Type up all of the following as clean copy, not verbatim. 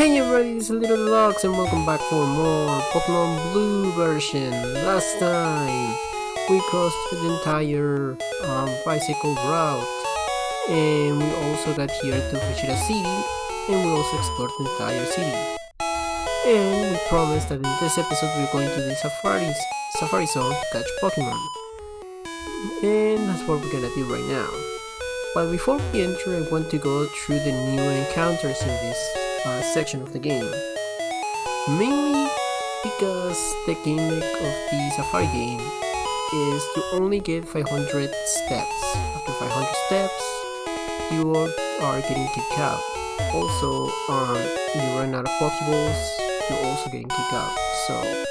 Hey everybody, this is Little Deluxe and welcome back for more Pokemon Blue version. Last time we crossed the entire bicycle route and we also got here to Fushida City and we also explored the entire city. And we promised that in this episode we're going to the Safari Zone to catch Pokemon. And that's what we're gonna do right now. But before we enter, I want to go through the new encounters in this section of the game. Mainly because the gimmick of the Safari game is you only get 500 steps. After 500 steps, you are getting kicked out. Also, you run out of Pokeballs, you're also getting kicked out. So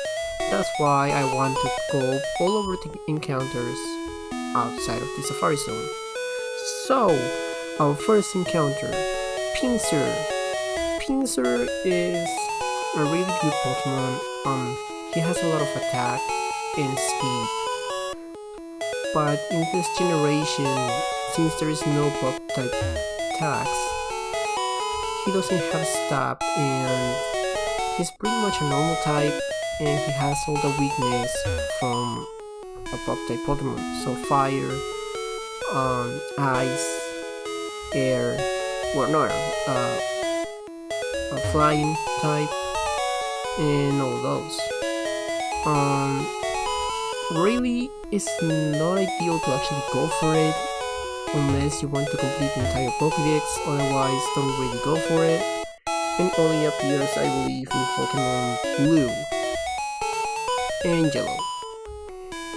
that's why I want to go all over the encounters outside of the Safari Zone. So, our first encounter, Pinsir. Pinsir is a really good Pokemon. He has a lot of attack and speed. But in this generation, since there is no bug type attacks, he doesn't have stab and he's pretty much a normal type and he has all the weakness from a bug type Pokemon. So fire, ice, air, a flying type, and all those. Really, it's not ideal to actually go for it unless you want to complete the entire Pokédex. Otherwise, don't really go for it. And only appears, I believe, in Pokemon Blue and Yellow.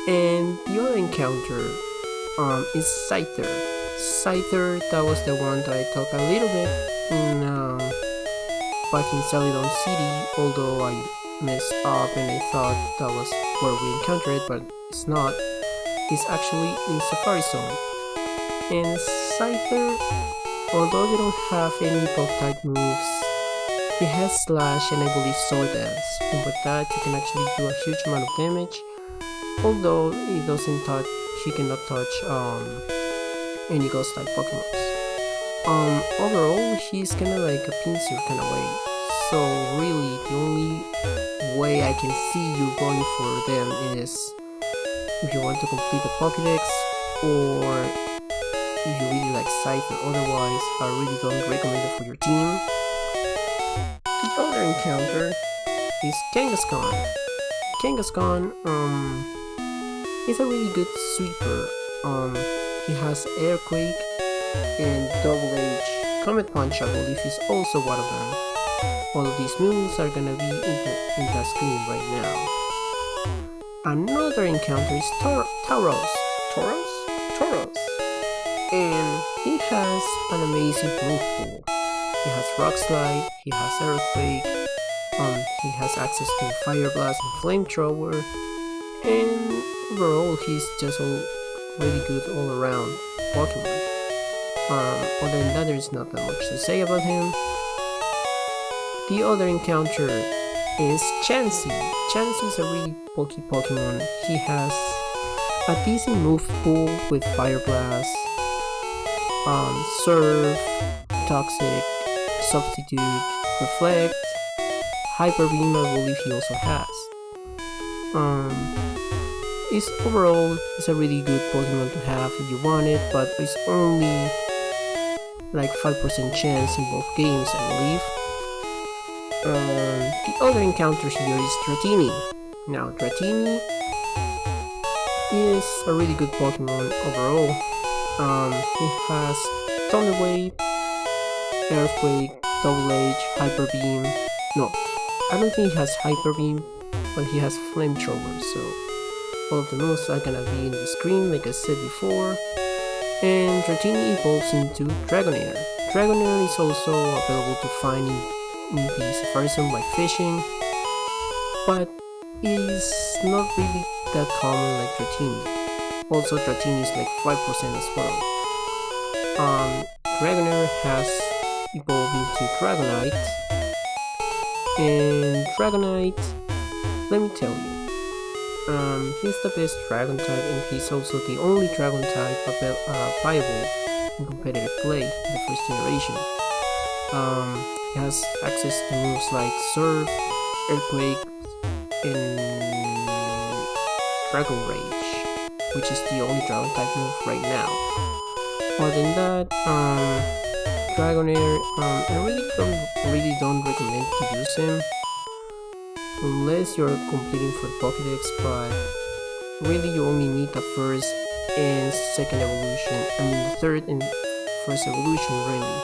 And the other encounter is Scyther. Scyther, that was the one that I talked a little bit back in Celadon City, although I messed up and I thought that was where we encountered it, but it's not. It's actually in Safari Zone. And Scyther, although they don't have any bug type moves, he has Slash and I believe Sword Dance, and with that you can actually do a huge amount of damage, although he cannot touch any ghost type Pokemon. Overall, he's kinda like a Pinsir kinda way. So really, the only way I can see you going for them is if you want to complete the Pokédex, or if you really like Scyther. Otherwise, I really don't recommend it for your team. The other encounter is Kangaskhan. Kangaskhan, is a really good sweeper. He has Earthquake and Double Edge. Comet Punch, I believe, is also one of them. All of these moves are gonna be in the screen right now. Another encounter is Tauros. Tauros. And he has an amazing move pool. He has Rock Slide, he has Earthquake, he has access to Fire Blast and Flamethrower, and overall he's just really good all around Pokemon. Other than that, there's not that much to say about him. The other encounter is Chansey. Chansey is a really bulky Pokemon. He has a decent move pool with Fire Blast, Surf, Toxic, Substitute, Reflect, Hyper Beam, I believe he also has. Overall, it's a really good Pokemon to have if you want it, but it's only like 5% chance in both games, I believe. The other encounter here is Dratini. Now, Dratini is a really good Pokemon overall. He has Thunder Wave, Earthquake, Double Edge, Hyper Beam. No, I don't think he has Hyper Beam, but he has Flamethrower, so all of the moves are gonna be in the screen like I said before. And Dratini evolves into Dragonair. Dragonair is also available to find in the Safari Zone by fishing, but is not really that common like Dratini. Also, Dratini is like 5% as well. Dragonair has evolved into Dragonite, and Dragonite, let me tell you, he's the best Dragon type and he's also the only Dragon type viable in competitive play in the first generation. He has access to moves like Surf, Earthquake, and Dragon Rage, which is the only Dragon type move right now. Other than that, Dragonair, I really don't recommend to use him unless you're completing for Pokédex, but really you only need the first and second evolution, the third and first evolution really.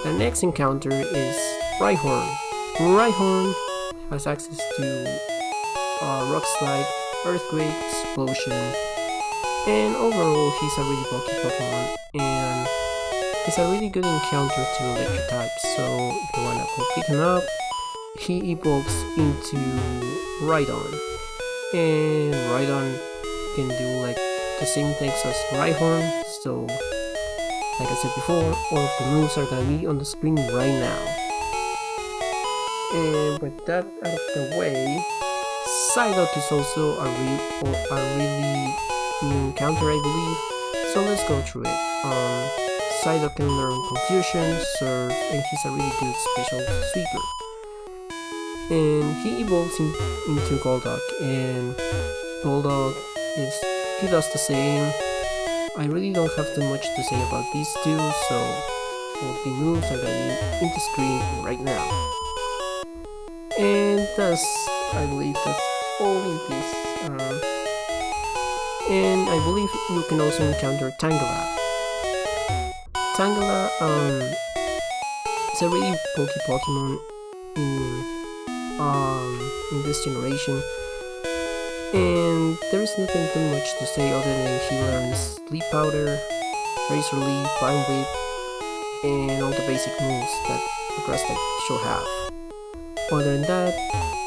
The next encounter is Rhyhorn. Rhyhorn has access to Rock Slide, Earthquake, Explosion, and overall he's a really bulky Pokemon, and he's a really good encounter to electric types, so if you wanna go pick him up, he evolves into Rhydon, and Rhydon can do like the same things as Rhyhorn, so like I said before, all of the moves are gonna be on the screen right now. And with that out of the way, Psyduck is also a really new encounter, I believe, so let's go through it. Psyduck can learn Confusion, Surf, and he's a really good special sweeper. And he evolves into Golduck, and Golduck he does the same. I really don't have too much to say about these two, so all the moves are gonna be in the screen right now. And I believe that's all in this. And I believe you can also encounter Tangela. Tangela is a really bulky Pokemon in this generation, and there is nothing too much to say other than he learns Sleep Powder, Razor Leaf, Vine Whip, and all the basic moves that the grass type should have. Other than that,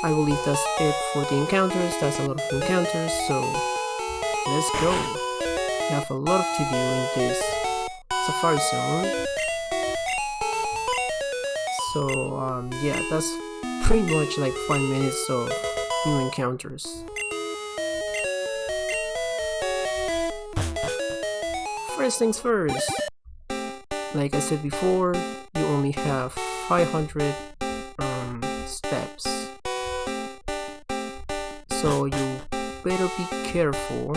I believe that's it for the encounters. That's a lot of encounters, so let's go. We have a lot to do in this Safari Zone. So yeah, that's pretty much like 5 minutes of new encounters. First things first, like I said before, you only have 500 steps, so you better be careful.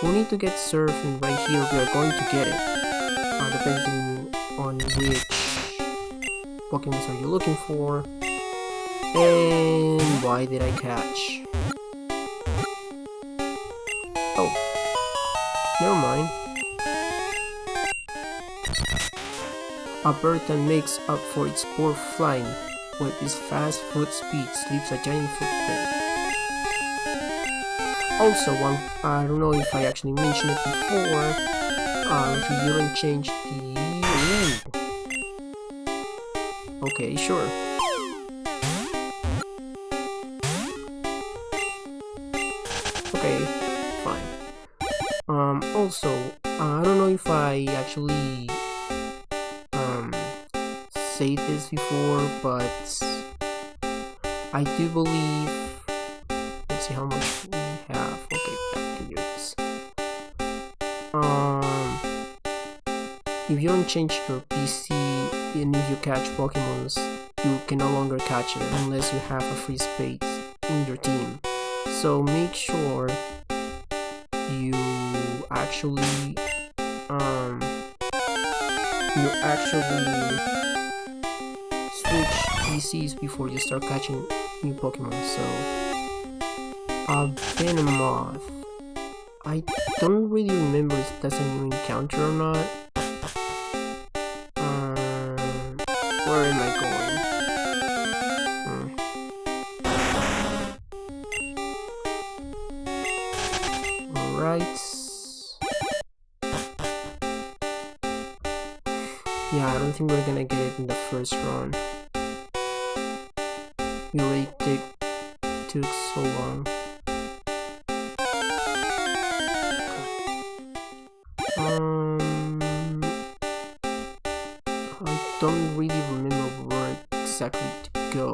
We need to get Surf, and right here we are going to get it, depending on which Pokemon are you looking for, and why did I catch? Oh, never mind. A bird that makes up for its poor flying with its fast foot speeds leaves a giant footprint. Also, I don't know if I actually mentioned it before, if you didn't change the... Ooh. Okay, sure. Okay, fine. Also, I don't know if I actually said this before, but I do believe, let's see how much we have. Okay, here it is. If you don't change your PC and if you catch Pokemons, you can no longer catch it unless you have a free space in your team. So make sure you actually switch PCs before you start catching new Pokemon. So Venomoth, I don't really remember if that's a new encounter or not. Where am I going? Alright. Yeah, I don't think we're gonna get it in the first run. We already took so long. I don't really remember where exactly to go.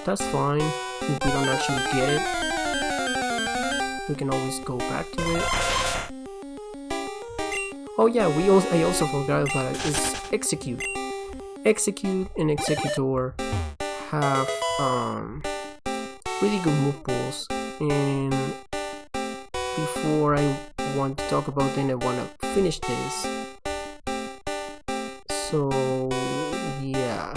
That's fine if we don't actually get it. we can always go back to it. Oh yeah, I also forgot about it. It's Execute. Execute and Executor have really good move pools, and before I want to talk about them, I want to finish this. So yeah,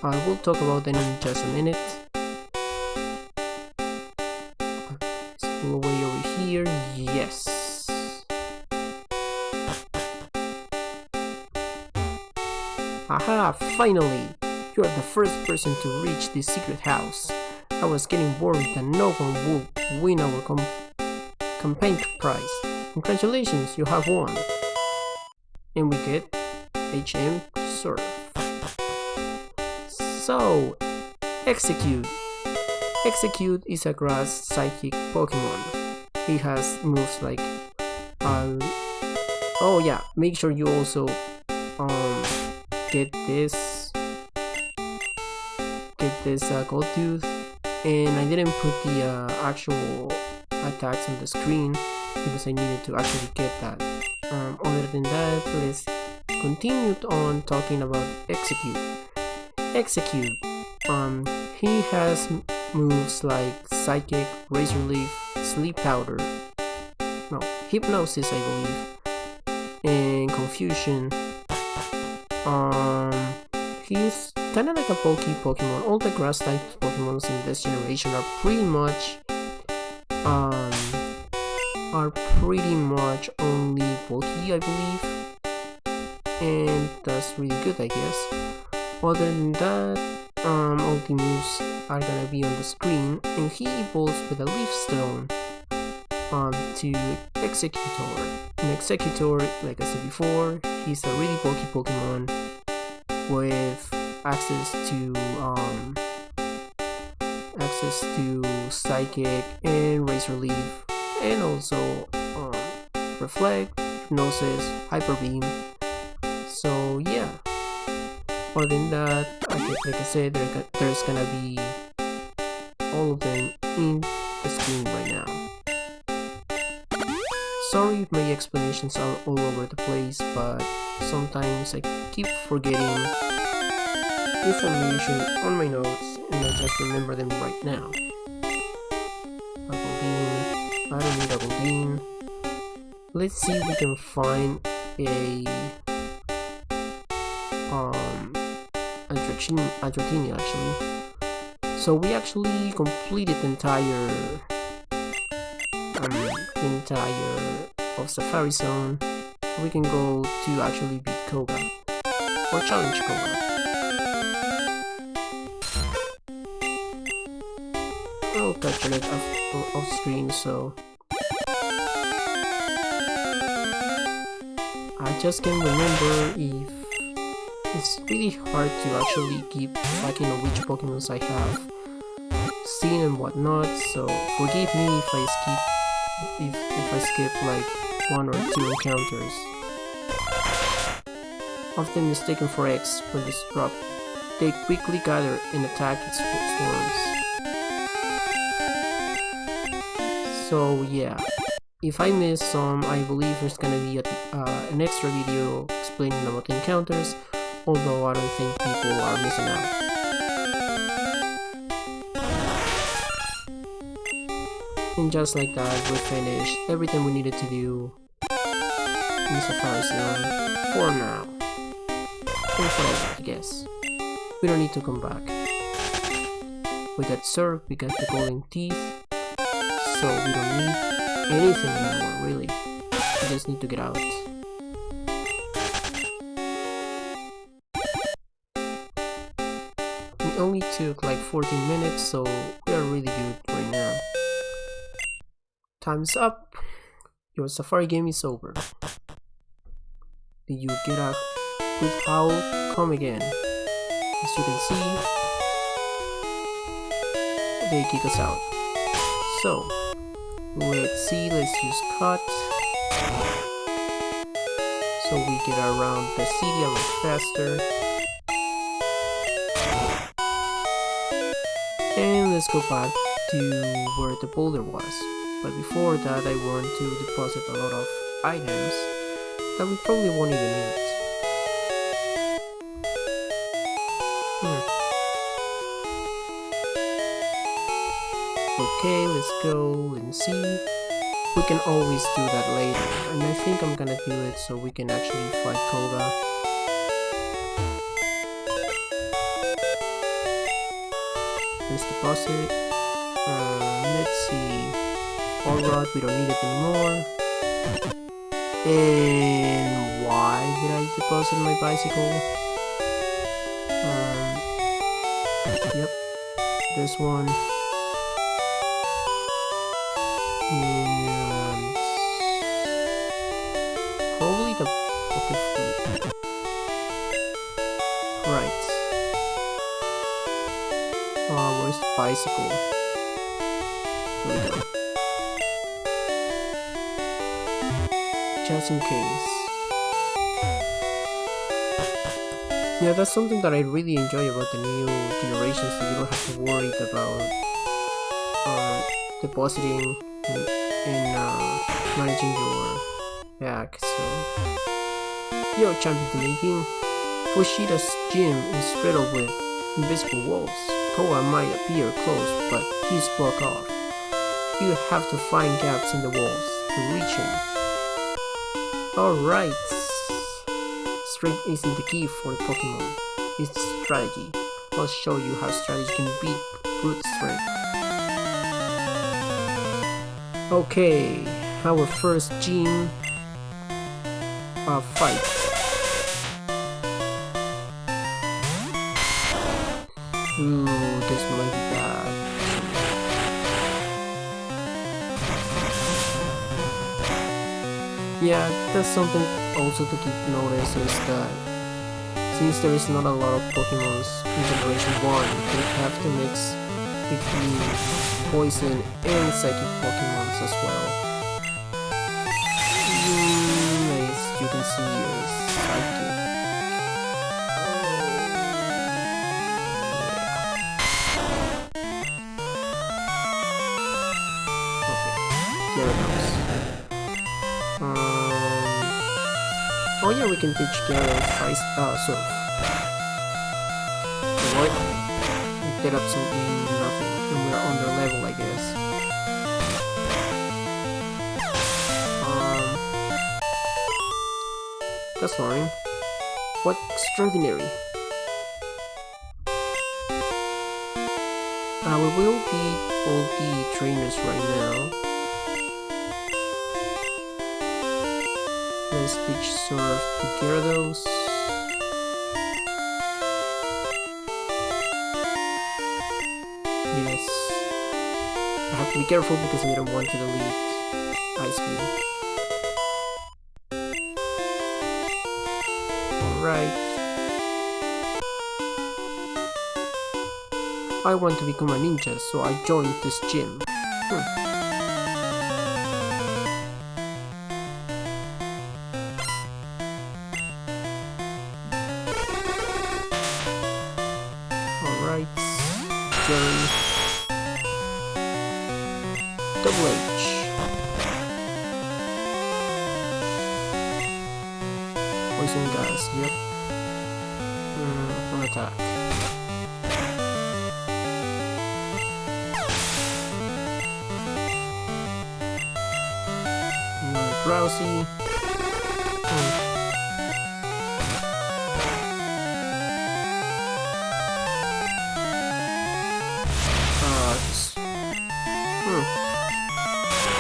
I will talk about them in just a minute. Pull away over here. Yes. Aha, finally! You are the first person to reach this secret house. I was getting worried that no one would win our campaign prize. Congratulations, you have won. And we get HM Surf. So, Execute. Execute is a grass psychic Pokemon. He has moves like oh yeah, make sure you also get this Gold Tooth, and I didn't put the actual attacks on the screen because I needed to actually get that. Other than that, let's continue on talking about Execute. Execute. He has moves like Psychic, Razor Leaf, Sleep Powder, no, Hypnosis I believe, and Confusion. He's kinda like a bulky Pokemon. All the grass type Pokemons in this generation are pretty much only bulky, I believe, and that's really good, I guess. Other than that, all the moves are gonna be on the screen, and he evolves with a Leaf Stone to Executor. An Executor, like I said before, he's a really bulky Pokemon with access to Psychic and Razor Leaf, and also Reflect, Hypnosis, Hyper Beam. So yeah. Other than that, like I said, there's gonna be all of them in the screen right now. Sorry if my explanations are all over the place, but sometimes I keep forgetting information on my notes and I just remember them right now. I don't need a Goldeen. Let's see if we can find a Dratini actually. So we actually completed the entire of Safari Zone. We can go to actually beat Koga or challenge Koga. I'll capture it off screen, so I just can't remember if it's really hard to actually keep tracking of which Pokemons I have seen and whatnot, so forgive me if I skip like one or two encounters. Often mistaken for X when this drop, they quickly gather and attack its swarms. So yeah, if I miss some, I believe there's gonna be an extra video explaining about the encounters, although I don't think people are missing out. And just like that, we finished everything we needed to do in Safari Zone for now. And forever, I guess. We don't need to come back. We got Surf, we got the golden teeth, so we don't need anything anymore, really. We just need to get out. It only took like 14 minutes, so we are really good right now. Time's up. Your Safari game is over. Did you get a good howl? Come again. As you can see, they kick us out. So, let's use cut. So we get around the city a lot faster. And let's go back to where the boulder was. But before that, I want to deposit a lot of items that we probably won't even need. Okay, let's go and see. We can always do that later, and I think I'm gonna do it so we can actually fight Koga. Let's deposit. Let's see. Alright, we don't need it anymore. And why did I deposit my bicycle? Yep, this one. And probably the pocket food. Right. Where's the bicycle? There we go. Just in case. Yeah, that's something that I really enjoy about the new generations, that you don't have to worry about depositing and managing your bag. So, yo, champion making. Fushida's gym is riddled with invisible walls. Koa might appear close, but he's blocked off. You have to find gaps in the walls to reach him. Alright. Strength isn't the key for the Pokemon. It's strategy. I'll show you how strategy can beat brute strength. Okay, our first gym fight. Ooh, this might be bad. Yeah, that's something also to keep notice, is that since there is not a lot of Pokemons in Generation 1, we have to mix between Poison and Psychic Pokemons as well. As you can see, is Psychic. Oh yeah, we can teach Gyarados Surf. What? We did absolutely nothing, and we're on their level, I guess. That's fine. What extraordinary. We will beat all the trainers right now. Let's teach Surf to Gyarados. Yes. I have to be careful because we don't want to delete Ice Beam. Alright. I want to become a ninja, so I joined this gym. Alright. Jerry. Double H. Poison gas, yep. One attack. Drowsy.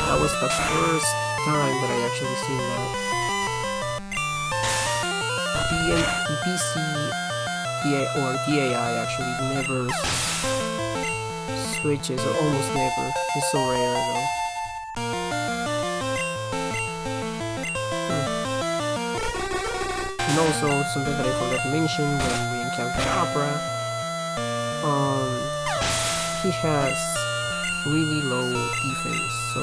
That was the first time that I actually seen that. The PC or DAI actually never switches, or almost never. It's so rare though. And also, something that I forgot to mention when we encountered Opera, he has really low defense, so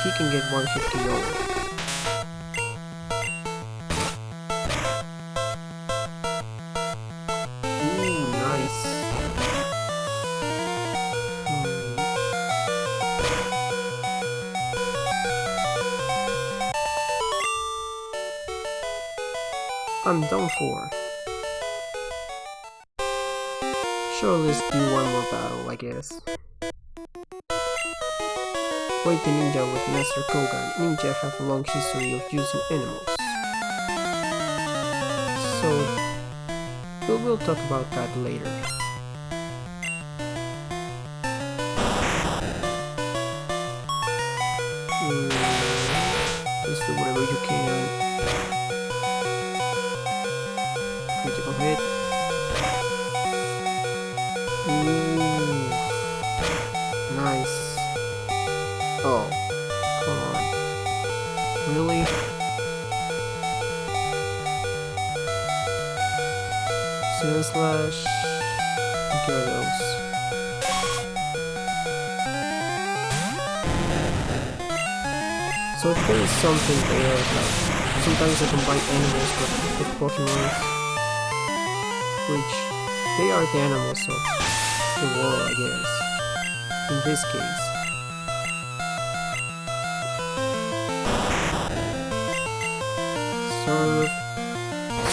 he can get one hit KO. Ooh, nice. I'm done for. Sure, let's do one more battle, I guess. Wait the Ninja with Master Kogan. Ninja have a long history of using animals. So, we'll talk about that later. Just do whatever you can. Critical hit. Ooh. Nice. Oh. Come on. Really? Zero slash. Take care of those. So there is something there, like sometimes I combine animals with Pokemon, which they are the animals of the world, I guess. In this case.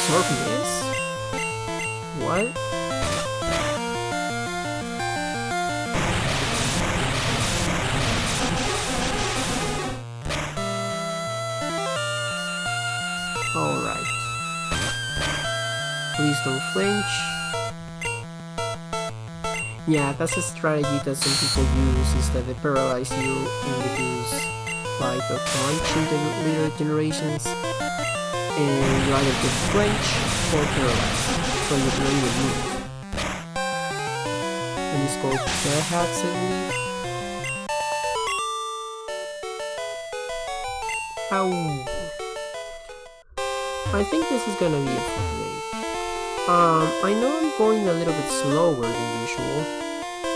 Sorpius? What? Alright. Please don't flinch. Yeah, that's a strategy that some people use, is that they paralyze you and reduce bite or punch in the later generations. And you either get flinch or paralyzed, so you can only move. And it's called Bearhats, I believe. Ow! I think this is gonna be it for today. I know I'm going a little bit slower than usual,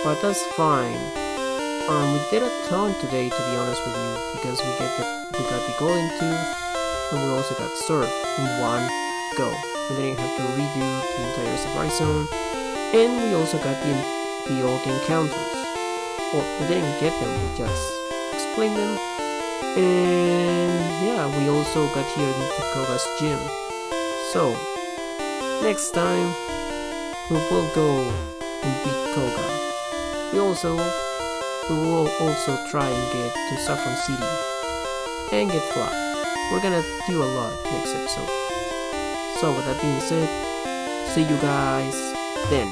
but that's fine. We did a ton today, to be honest with you, because we got the golden tooth, and we also got surf in one go. We didn't have to redo the entire Safari Zone, and we also got the old encounters. Well, we didn't get them, we just explained them. And yeah, we also got here into Koga's gym. So, next time, we will go and beat Koga. We will also try and get to Saffron City and get Fly. We're gonna do a lot next episode. So with that being said, see you guys then.